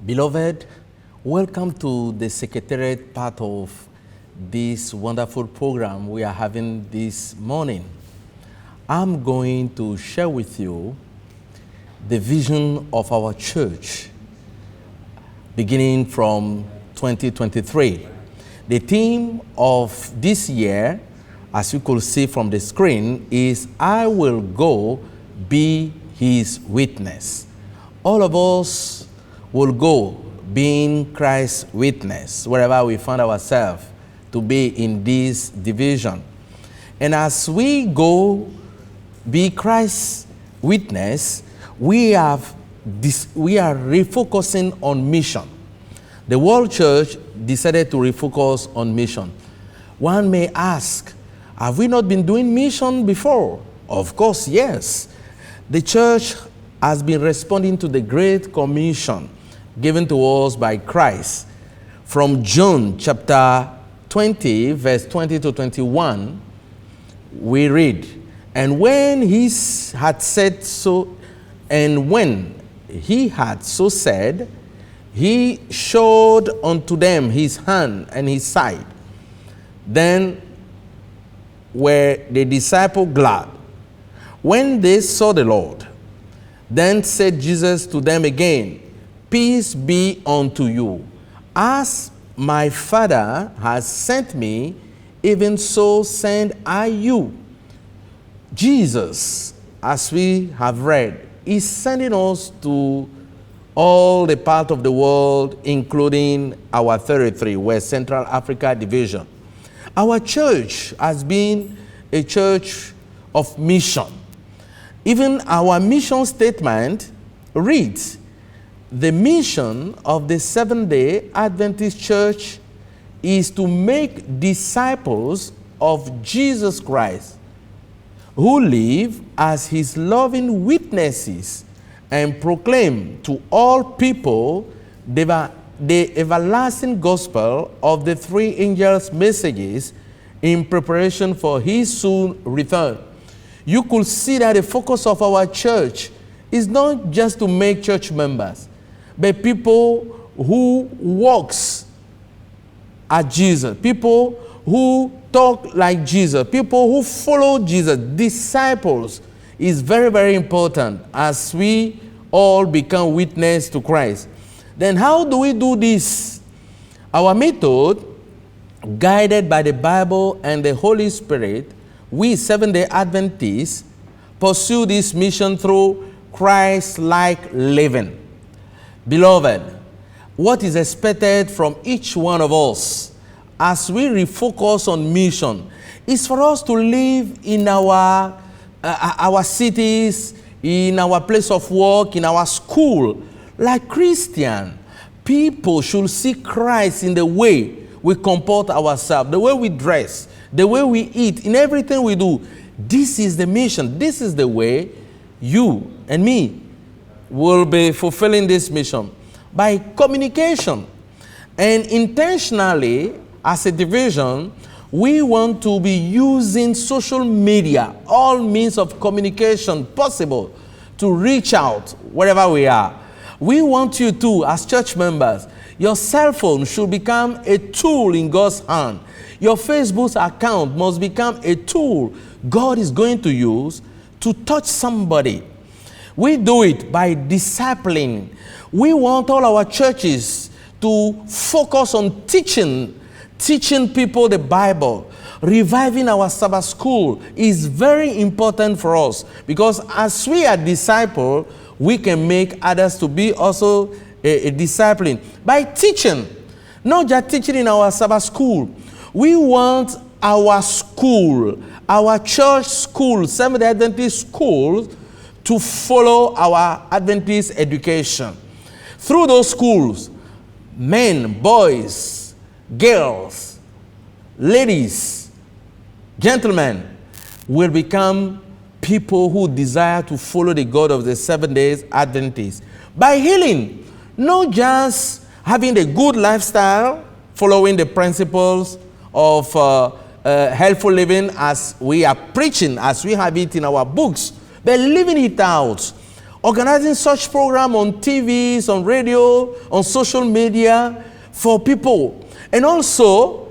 Beloved, welcome to the secretariat part of this wonderful program we are having this morning. I'm going to share with you the vision of our church beginning from 2023. The theme of this year, as you could see from the screen, is I will go be his witness. All of us will go being Christ's witness wherever we find ourselves to be in this division. And as we go be Christ's witness, we are refocusing on mission. The world church decided to refocus on mission. One may ask, have we not been doing mission before? Of course, yes. The church has been responding to the Great Commission given to us by Christ. From John chapter 20, verse 20 to 21, we read, And when he had said so, and when he had so said, he showed unto them his hand and his side. Then were the disciples glad when they saw the Lord. Then said Jesus to them again, Peace be unto you. As my Father has sent me, even so send I you. Jesus, as we have read, is sending us to all the part of the world, including our territory, West Central Africa Division. Our church has been a church of mission. Even our mission statement reads, the mission of the Seventh-day Adventist Church is to make disciples of Jesus Christ who live as his loving witnesses and proclaim to all people the everlasting gospel of the three angels' messages in preparation for his soon return. You could see that the focus of our church is not just to make church members, but people who walks at Jesus, people who talk like Jesus, people who follow Jesus. Disciples is very, very important as we all become witness to Christ. Then how do we do this? Our method, guided by the Bible and the Holy Spirit, we Seventh-day Adventists pursue this mission through Christ-like living. Beloved, what is expected from each one of us as we refocus on mission is for us to live in our cities, in our place of work, in our school, like Christian. People should see Christ in the way we comport ourselves, the way we dress, the way we eat, in everything we do. This is the mission. This is the way you and me will be fulfilling this mission. By communication. And intentionally, as a division, we want to be using social media, all means of communication possible, to reach out wherever we are. We want you to, as church members, your cell phone should become a tool in God's hand. Your Facebook account must become a tool God is going to use to touch somebody. We do it by discipling. We want all our churches to focus on teaching people the Bible. Reviving our Sabbath school is very important for us, because as we are disciples, we can make others to be also a discipline by teaching. Not just teaching in our Sabbath school. We want our school, our church school, Seventh-day Adventist schools, to follow our Adventist education. Through those schools, men, boys, girls, ladies, gentlemen will become people who desire to follow the God of the 7 days Adventists. By healing, not just having a good lifestyle, following the principles of helpful living as we are preaching, as we have it in our books, but living it out. organizing such program on TVs, on radio, on social media for people, and also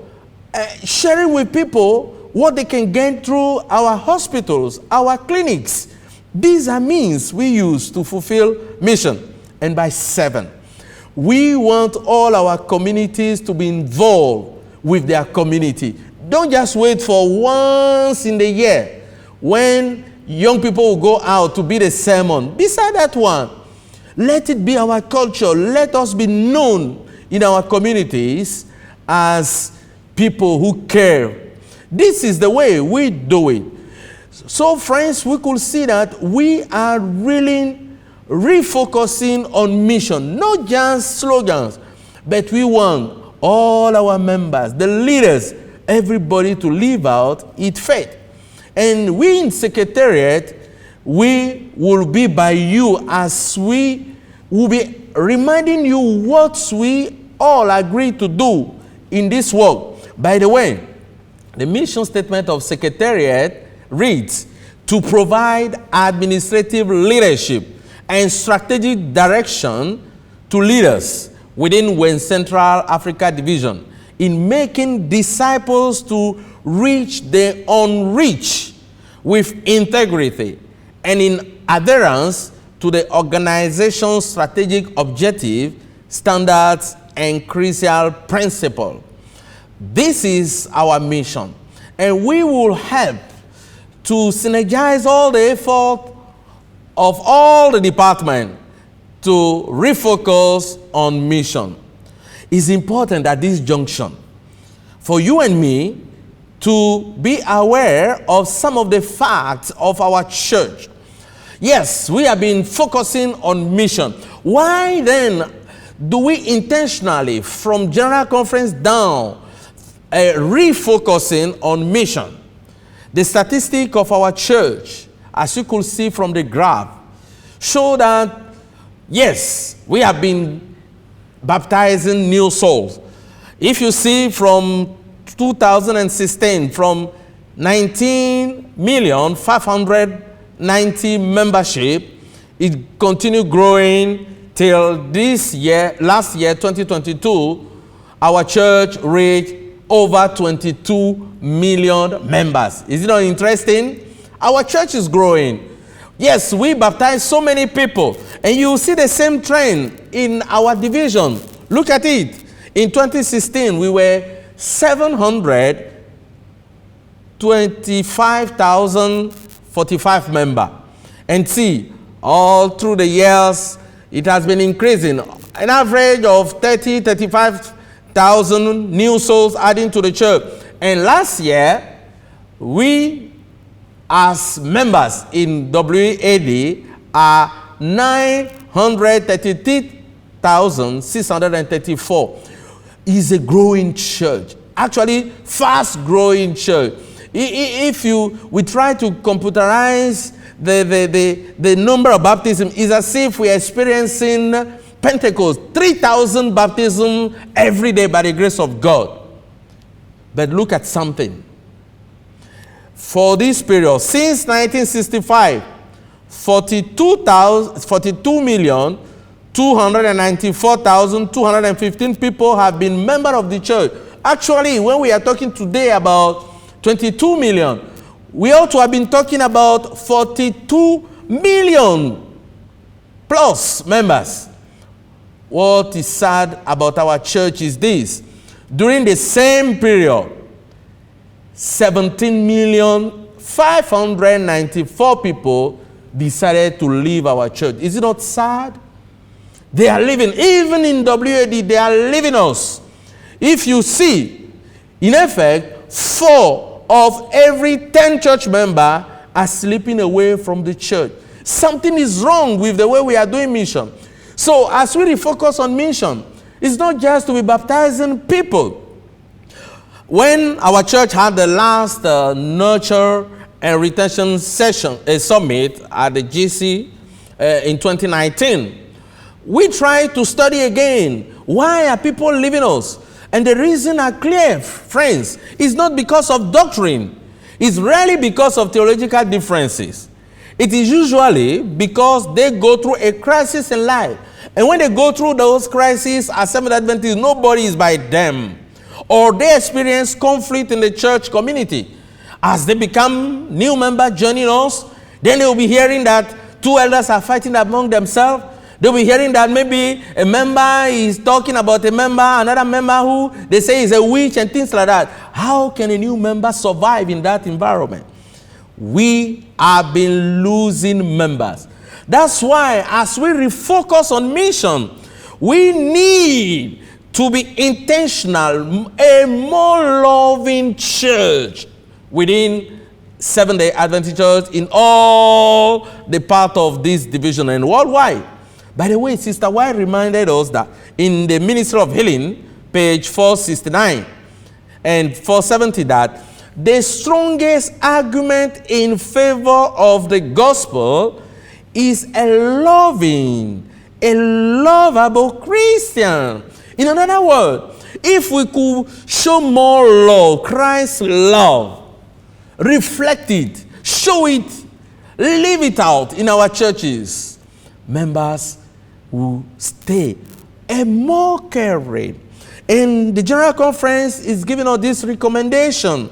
sharing with people what they can gain through our hospitals, our clinics. These are means we use to fulfill mission. And by 7, we want all our communities to be involved with their community. Don't just wait for once in the year when young people will go out to be the sermon. Beside that one, let it be our culture. Let us be known in our communities as people who care. This is the way we do it. So, friends, we could see that we are really refocusing on mission, not just slogans, but we want all our members, the leaders, everybody to live out its faith. And we in Secretariat, we will be by you as we will be reminding you what we all agree to do in this work. By the way, the mission statement of Secretariat reads, to provide administrative leadership and strategic direction to leaders within West Central Africa Division in making disciples to reach the unreached with integrity and in adherence to the organization's strategic objective, standards, and crucial principle. This is our mission, and we will help to synergize all the effort of all the departments to refocus on mission. It's important at this junction for you and me to be aware of some of the facts of our church. Yes, we have been focusing on mission. Why then do we intentionally, from General Conference down, refocusing on mission? The statistic of our church, as you could see from the graph, show that, yes, we have been baptizing new souls. If you see from 2016, from 19,590,000 membership, it continued growing till this year, last year, 2022, our church reached over 22 million members. Is it not interesting? Our church is growing. Yes, we baptize so many people. And you see the same trend in our division. Look at it. In 2016, we were 725,045 members. And see, all through the years, it has been increasing. An average of 35,000 new souls adding to the church. And last year, we as members in WAD are 933,634. Is a growing church. Actually, fast growing church. If we try to computerize the number of baptisms, it's as if we are experiencing Pentecost, 3,000 baptisms every day by the grace of God. But look at something. For this period, since 1965, 42,294,215 people have been members of the church. Actually, when we are talking today about 22 million, we ought to have been talking about 42 million plus members. What is sad about our church is this. During the same period, 17,594,000 people decided to leave our church. Is it not sad? They are leaving. Even in WAD, they are leaving us. If you see, in effect, 4 of every 10 church members are slipping away from the church. Something is wrong with the way we are doing mission. So as we refocus on mission, it's not just to be baptizing people. When our church had the last nurture and retention session, a summit at the GC in 2019, we tried to study again. Why are people leaving us? And the reason are clear, friends. It's not because of doctrine. It's rarely because of theological differences. It is usually because they go through a crisis in life. And when they go through those crises, as Seventh-day Adventists, nobody is by them. Or they experience conflict in the church community. As they become new members joining us, then they will be hearing that two elders are fighting among themselves. They'll be hearing that maybe a member is talking about a member, another member who they say is a witch and things like that. How can a new member survive in that environment? We have been losing members. That's why as we refocus on mission, we need to be intentional, a more loving church within Seventh-day Adventist Church in all the part of this division and worldwide. By the way, Sister White reminded us that in the Ministry of Healing, page 469 and 470, that the strongest argument in favor of the gospel is a lovable Christian. In another word, if we could show more love, Christ's love, reflect it, show it, live it out in our churches, members will stay and more caring. And the General Conference is giving us this recommendation.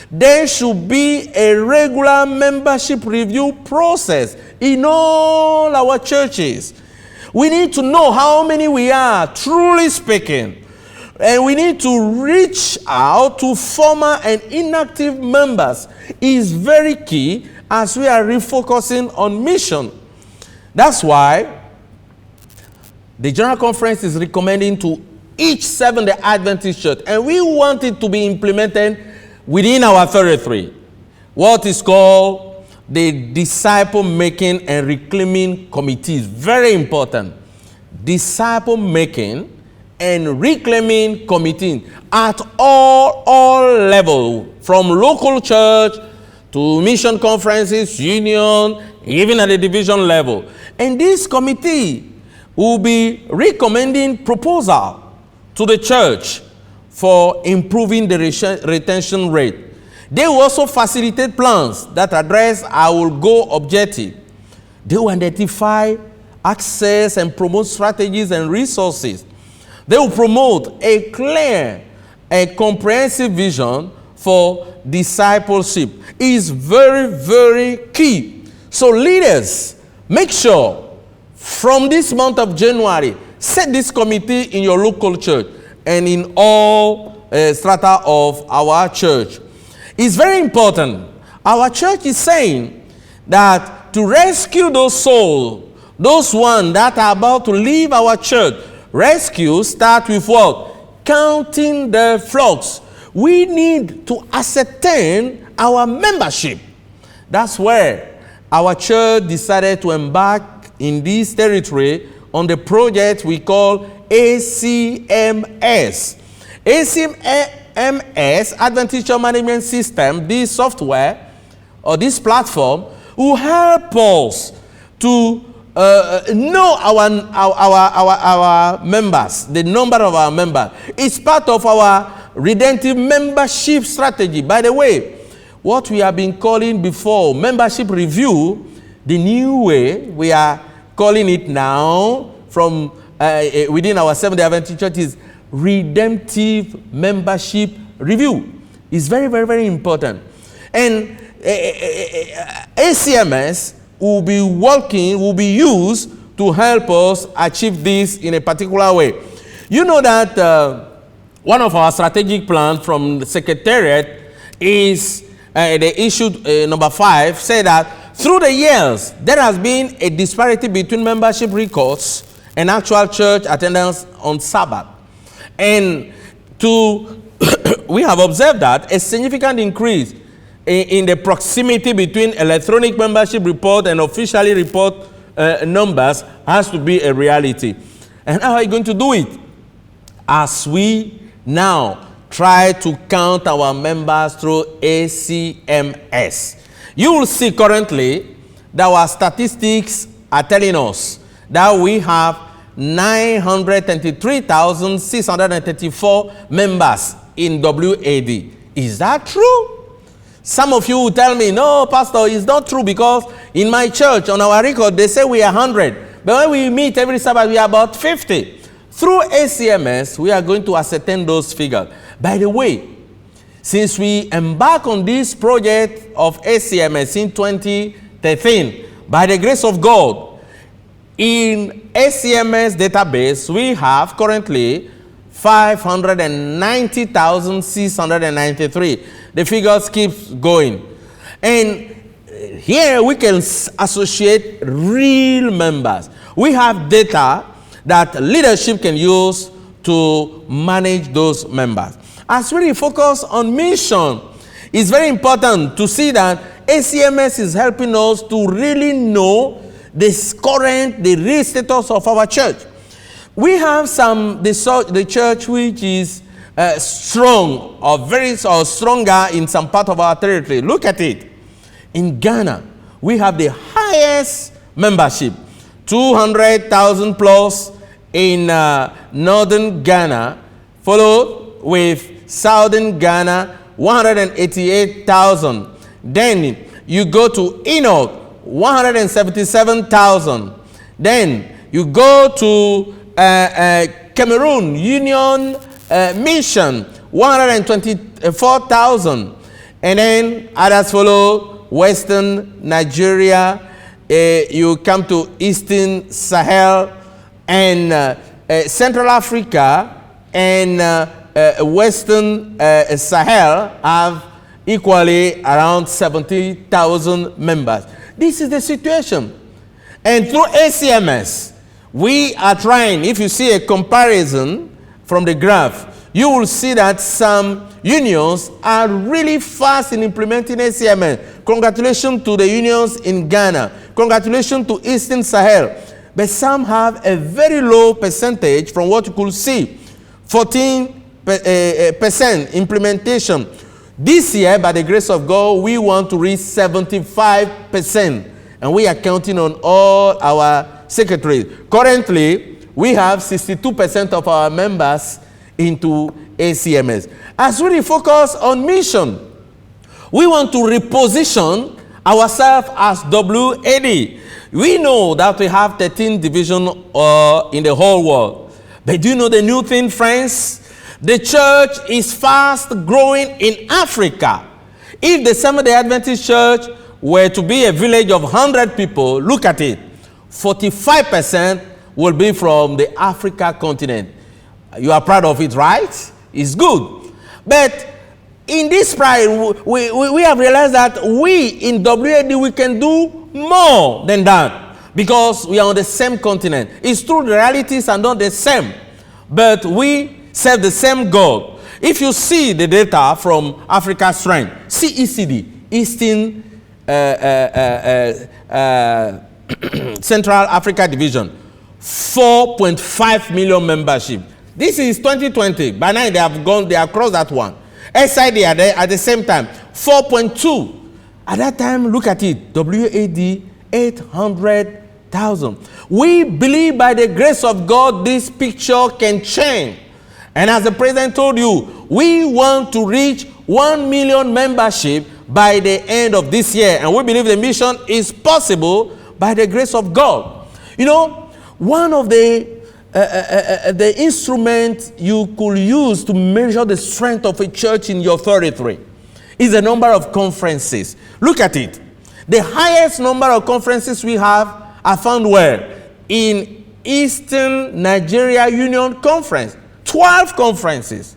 There should be a regular membership review process in all our churches. We need to know how many we are, truly speaking. And we need to reach out to former and inactive members. It's very key as we are refocusing on mission. That's why the General Conference is recommending to each Seventh-day Adventist church, and we want it to be implemented within our territory, what is called the disciple-making and reclaiming committees. Very important. Disciple-making and reclaiming committee at all levels, from local church to mission conferences, union, even at the division level. And this committee will be recommending proposal to the church for improving the retention rate. They will also facilitate plans that address our goal objective. They will identify access and promote strategies and resources. They will promote a clear and comprehensive vision for discipleship. It is very, very key. So leaders, make sure from this month of January, set this committee in your local church and in all strata of our church. It's very important. Our church is saying that to rescue those souls, those ones that are about to leave our church, rescue start with what? Counting the flocks. We need to ascertain our membership. That's where our church decided to embark in this territory on the project we call ACMS. ACMS, Adventist Church Management System, this software or this platform will help us to know our members, the number of our members. It's part of our redemptive membership strategy. By the way, what we have been calling before membership review, the new way we are calling it now from within our Seventh-day Adventist Church is redemptive membership review. It's very, very, very important. And ACMS will be used to help us achieve this in a particular way. You know that one of our strategic plans from the Secretariat is they issued number 5, say that through the years, there has been a disparity between membership records and actual church attendance on Sabbath. And we have observed that a significant increase in the proximity between electronic membership report and officially report numbers has to be a reality. And how are you going to do it? As we now try to count our members through ACMS. You will see currently that our statistics are telling us that we have 923,634 members in WAD. Is that true? Some of you will tell me, no, Pastor, it's not true because, In my church, on our record, they say we are 100. But when we meet every Sabbath, we are about 50. Through ACMS, we are going to ascertain those figures. By the way, since we embark on this project of ACMS in 2013, by the grace of God, in ACMS database, we have currently 590,693. The figures keep going. And here we can associate real members. We have data that leadership can use to manage those members. As we focus on mission, it's very important to see that ACMS is helping us to really know the real status of our church. We have the church which is strong or stronger in some part of our territory. Look at it. In Ghana, we have the highest membership, 200,000 plus in northern Ghana, followed with southern Ghana, 188,000. Then you go to Enoch, 177,000. Then you go to Cameroon Union Mission, 124,000. And then others follow, Western Nigeria. You come to Eastern Sahel and Central Africa and Western Sahel have equally around 70,000 members. This is the situation. And through ACMS, we are trying, if you see a comparison from the graph, you will see that some unions are really fast in implementing ACMS. Congratulations to the unions in Ghana. Congratulations to Eastern Sahel. But some have a very low percentage from what you could see. 14% implementation. This year, by the grace of God, we want to reach 75%. And we are counting on all our secretaries. Currently, we have 62% of our members into ACMS. As we focus on mission, we want to reposition ourselves as WAD. We know that we have 13 divisions in the whole world. But do you know the new thing, friends? The church is fast growing in Africa. If the Seventh-day Adventist Church were to be a village of 100 people, look at it. 45% will be from the Africa continent. You are proud of it, right? It's good. But in this pride, we have realized that we in WAD, we can do more than that because we are on the same continent. It's true, the realities are not the same, but we serve the same God. If you see the data from Africa Strength, CECD, Eastern Central Africa Division, 4.5 million membership. This is 2020. By now they have crossed that one. SID at the same time, 4.2. At that time, look at it, WAD, 800,000. We believe by the grace of God, this picture can change. And as the president told you, we want to reach 1 million membership by the end of this year. And we believe the mission is possible by the grace of God. You know, one of the instruments you could use to measure the strength of a church in your territory is the number of conferences. Look at it. The highest number of conferences we have are found where? In Eastern Nigeria Union Conference. 12 conferences.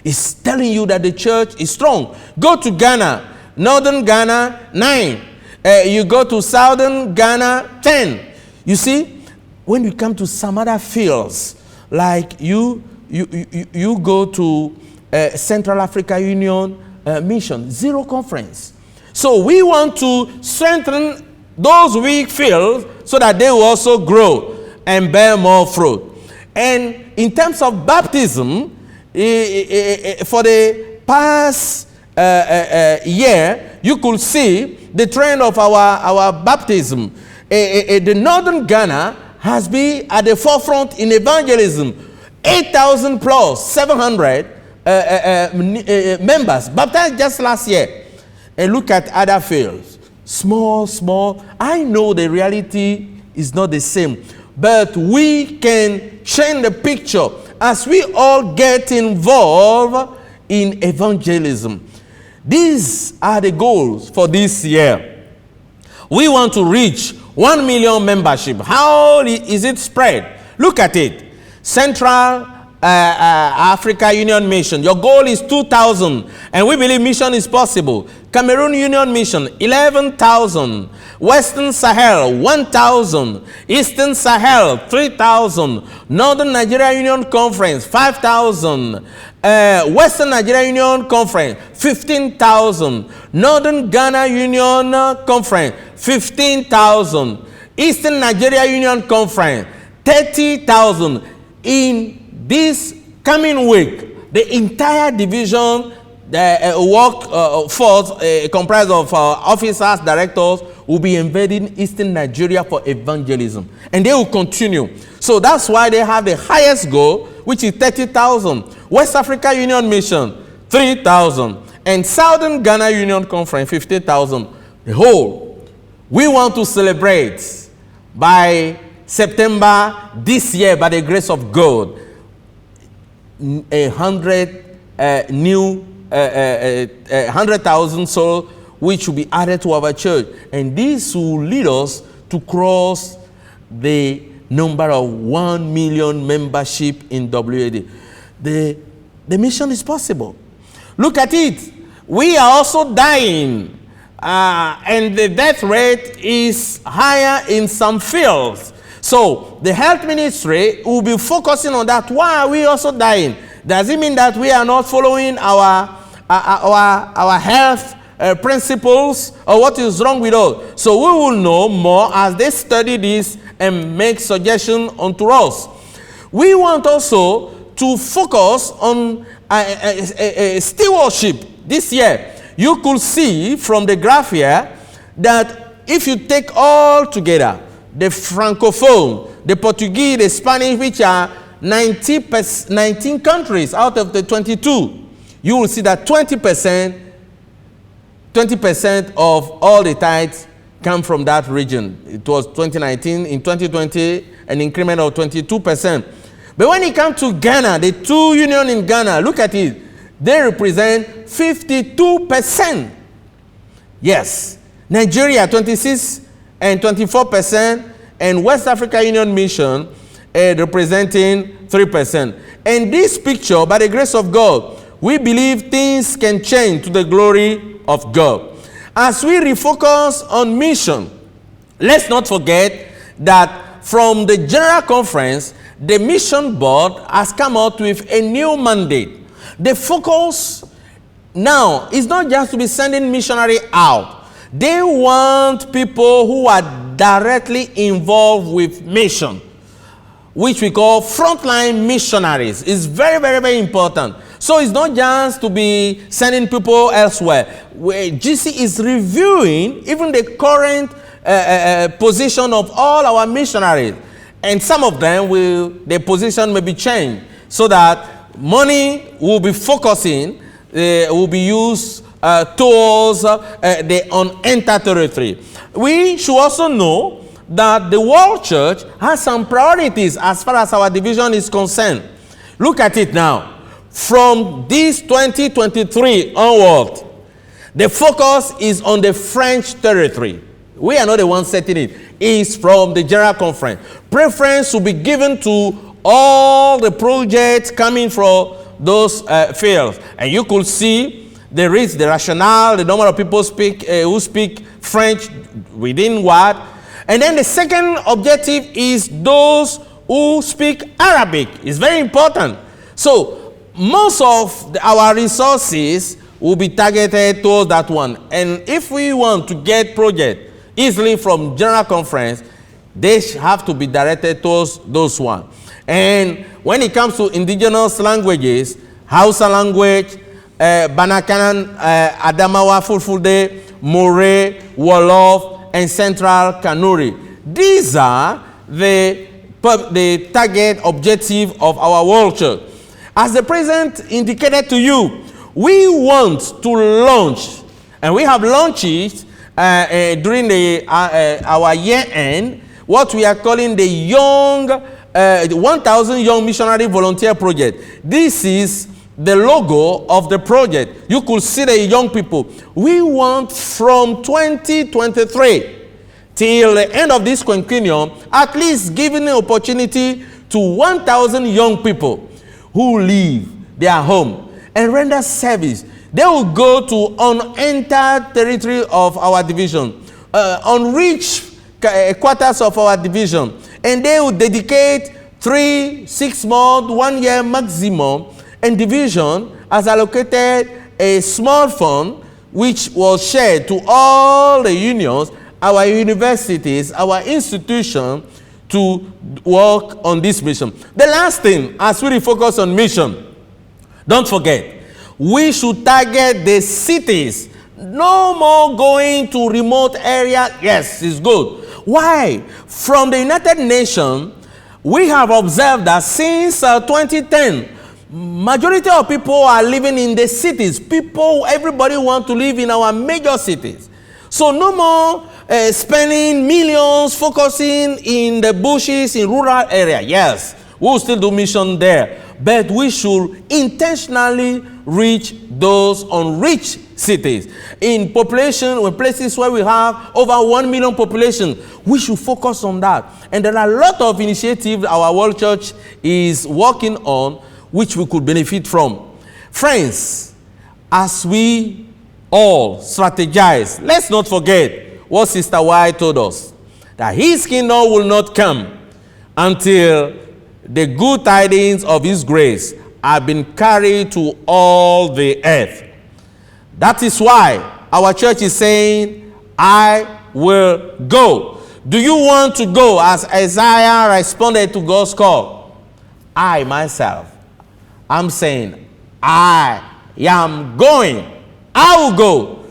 It's telling you that the church is strong. Go to Ghana. Northern Ghana, 9. You go to Southern Ghana, 10. You see? When you come to some other fields, like you go to Central Africa Union Mission, 0 conference. So we want to strengthen those weak fields so that they will also grow and bear more fruit. And in terms of baptism, for the past year, you could see the trend of our baptism. The Northern Ghana has been at the forefront in evangelism. 8,000 plus 700 members baptized just last year. And look at other fields. small, small. I know the reality is not the same, but we can change the picture as we all get involved in evangelism. These are the goals for this year. We want to reach 1 million membership. How is it spread? Look at it. Central Africa Union Mission, your goal is 2,000, and we believe mission is possible. Cameroon Union Mission, 11,000. Western Sahel, 1,000. Eastern Sahel, 3,000. Northern Nigeria Union Conference, 5,000. Western Nigeria Union Conference, 15,000. Northern Ghana Union Conference, 15,000. Eastern Nigeria Union Conference, 30,000. In this coming week, the entire division, the workforce comprised of officers, directors, will be invading Eastern Nigeria for evangelism. And they will continue. So that's why they have the highest goal, which is 30,000. West Africa Union Mission, 3,000. And Southern Ghana Union Conference, 50,000. The whole. We want to celebrate by September this year, by the grace of God, 100,000 souls which will be added to our church, and this will lead us to cross the number of 1 million membership in WAD. The mission is possible. Look at it. We are also dying, and the death rate is higher in some fields. So the health ministry will be focusing on that. Why are we also dying? Does it mean that we are not following our health principles, or what is wrong with us? So we will know more as they study this and make suggestions unto us. We want also to focus on stewardship this year. You could see from the graph here that if you take all together, the Francophone, the Portuguese, the Spanish, which are 19 countries out of the 22, you will see that 20% of all the tithes come from that region. It was 2019. In 2020, an increment of 22%. But when it comes to Ghana, the two unions in Ghana, look at it. They represent 52%. Yes. Nigeria, 26 and 24%. And West Africa Union Mission, representing 3%. And this picture, by the grace of God, we believe things can change to the glory of God. As we refocus on mission, let's not forget that from the General Conference, the Mission Board has come out with a new mandate. The focus now is not just to be sending missionaries out. They want people who are directly involved with mission, which we call frontline missionaries. It's very, very, very important. So it's not just to be sending people elsewhere. GC is reviewing even the current position of all our missionaries. And some of them their position may be changed so that money will be focusing, will be used towards the unentered territory. We should also know that the World Church has some priorities as far as our division is concerned. Look at it now. From this 2023 onward, the focus is on the French territory. We are not the ones setting it. It's from the General Conference. Preference will be given to all the projects coming from those fields. And you could see there is the rationale, the number of people who speak French within what. And then the second objective is those who speak Arabic. It's very important. So most of our resources will be targeted towards that one. And if we want to get projects easily from General Conference, they have to be directed towards those ones. And when it comes to indigenous languages, Hausa language, Banakanan, Adamawa, Fulfulde, More, Wolof, and Central Kanuri. These are the target objective of our World Church. As the President indicated to you, we want to launch, and we have launched it during our year end, what we are calling the young 1,000 Young Missionary Volunteer Project. This is the logo of the project. You could see the young people. We want from 2023 till the end of this quinquennium, at least giving an opportunity to 1,000 young people who leave their home and render service. They will go to unentered territory of our division, unreached quarters of our division, and they will dedicate 3, 6 months, 1 year maximum, and division has allocated a small fund which was shared to all the unions, our universities, our institutions, to work on this mission. The last thing, as we refocus on mission, don't forget, we should target the cities. No more going to remote area. Yes, it's good. Why? From the United Nations, we have observed that since 2010, majority of people are living in the cities. Everybody want to live in our major cities. So no more spending millions focusing in the bushes in rural area. Yes, we'll still do mission there, but we should intentionally reach those unreached cities. In population, in places where we have over 1 million population, we should focus on that. And there are a lot of initiatives our World Church is working on, which we could benefit from. Friends, as we all strategize, let's not forget what Sister Y told us, that his kingdom will not come until the good tidings of his grace have been carried to all the earth. That is why our church is saying, I will go. Do you want to go as Isaiah responded to God's call? I myself, I'm saying, I am going. I will go,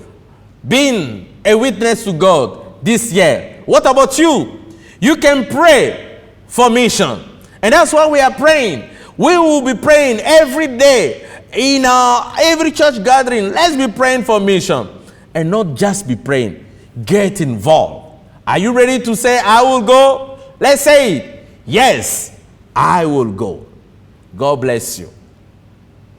being a witness to God this year. What about you? You can pray for mission. And that's why we are praying. We will be praying every day in every church gathering. Let's be praying for mission. And not just be praying. Get involved. Are you ready to say, I will go? Let's say it. Yes, I will go. God bless you.